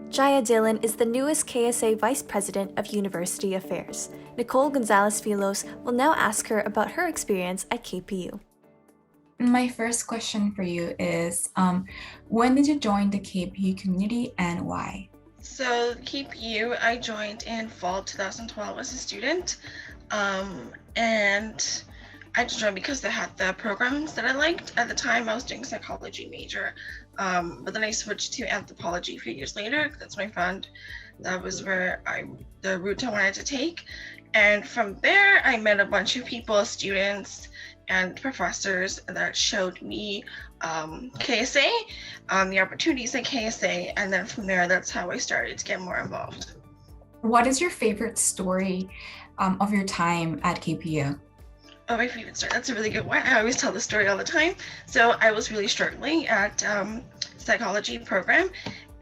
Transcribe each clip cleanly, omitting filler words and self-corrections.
Jaya Dhillon is the newest KSA Vice President of University Affairs. Nicole Gonzalez-Filos will now ask her about her experience at KPU. My first question for you is, when did you join the KPU community and why? So KPU, I joined in fall 2012 as a student, and I just joined because they had the programs that I liked. At the time, I was doing psychology major, but then I switched to anthropology a few years later. That's when I found that was the route I wanted to take. And from there, I met a bunch of people, students and professors that showed me KSA, the opportunities at KSA, and then from there, that's how I started to get more involved. What is your favorite story of your time at KPU? Oh, my favorite story. That's a really good one. I always tell the story all the time. So I was really struggling at psychology program.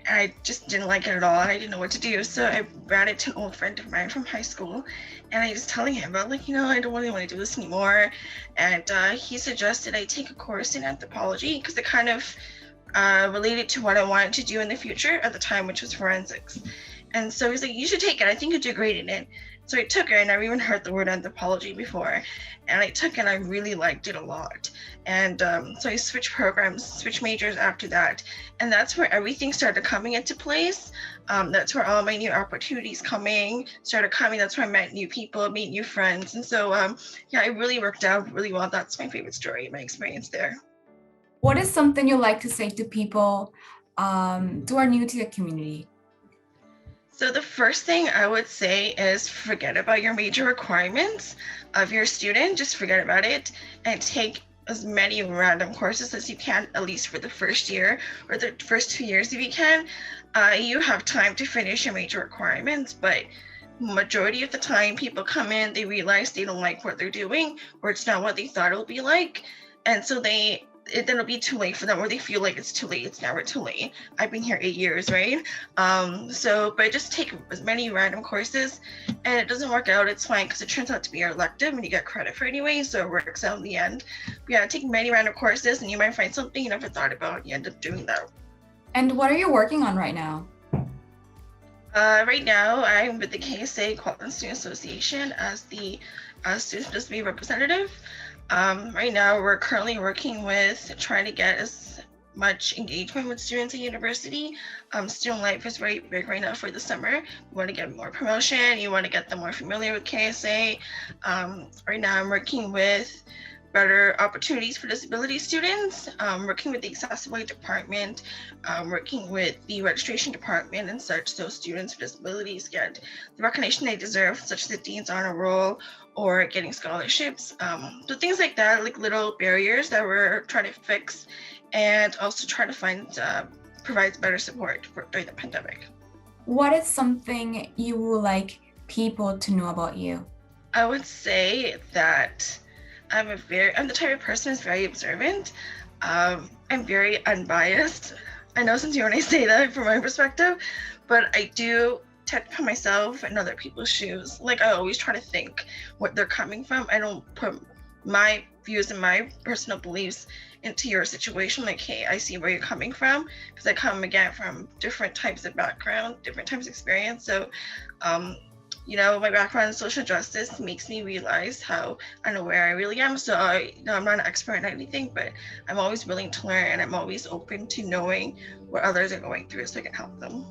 I just didn't like it at all, and I didn't know what to do. So I ran it to an old friend of mine from high school, and I was telling him about, I don't really want to do this anymore. And he suggested I take a course in anthropology because it kind of related to what I wanted to do in the future at the time, which was forensics. And so he's like, you should take it. I think you'd do great in it. So I took it. I never even heard the word anthropology before. And I took it and I really liked it a lot. And so I switched majors after that. And that's where everything started coming into place. That's where all my new opportunities started coming. That's where I met new people, made new friends. And so, it really worked out really well. That's my favorite story, my experience there. What is something you like to say to people who are new to the community? So the first thing I would say is forget about your major requirements of your student. Just forget about it and take as many random courses as you can, at least for the first year or the first 2 years if you can. You have time to finish your major requirements, but majority of the time people come in, they realize they don't like what they're doing or it's not what they thought it would be like. And so then it'll be too late for them, or they feel like it's too late. It's never too late. I've been here 8 years, right? But just take as many random courses, and it doesn't work out, it's fine, because it turns out to be your elective and you get credit for it anyway, so it works out in the end. But yeah, take many random courses and you might find something you never thought about. You end up doing that. And what are you working on right now? Right now, I'm with the KSA Quality Student Association as the student disability representative. Right now, we're currently working with trying to get as much engagement with students at university. Student life is very big right now for the summer. You want to get more promotion. You want to get them more familiar with KSA. Right now, I'm working with better opportunities for disability students, working with the accessibility department, working with the registration department and such, so students with disabilities get the recognition they deserve, such as the Dean's Honor Roll or getting scholarships. So things like that, like little barriers that we're trying to fix, and also try to provide better support during the pandemic. What is something you would like people to know about you? I would say that I'm the type of person who's very observant. I'm very unbiased. I know since you only say that from my perspective, but I do tend to put myself in other people's shoes. Like, I always try to think what they're coming from. I don't put my views and my personal beliefs into your situation. Like, hey, I see where you're coming from, because I come again from different types of background, different types of experience. So, my background in social justice makes me realize how unaware I really am. So I'm not an expert in anything, but I'm always willing to learn, and I'm always open to knowing what others are going through so I can help them.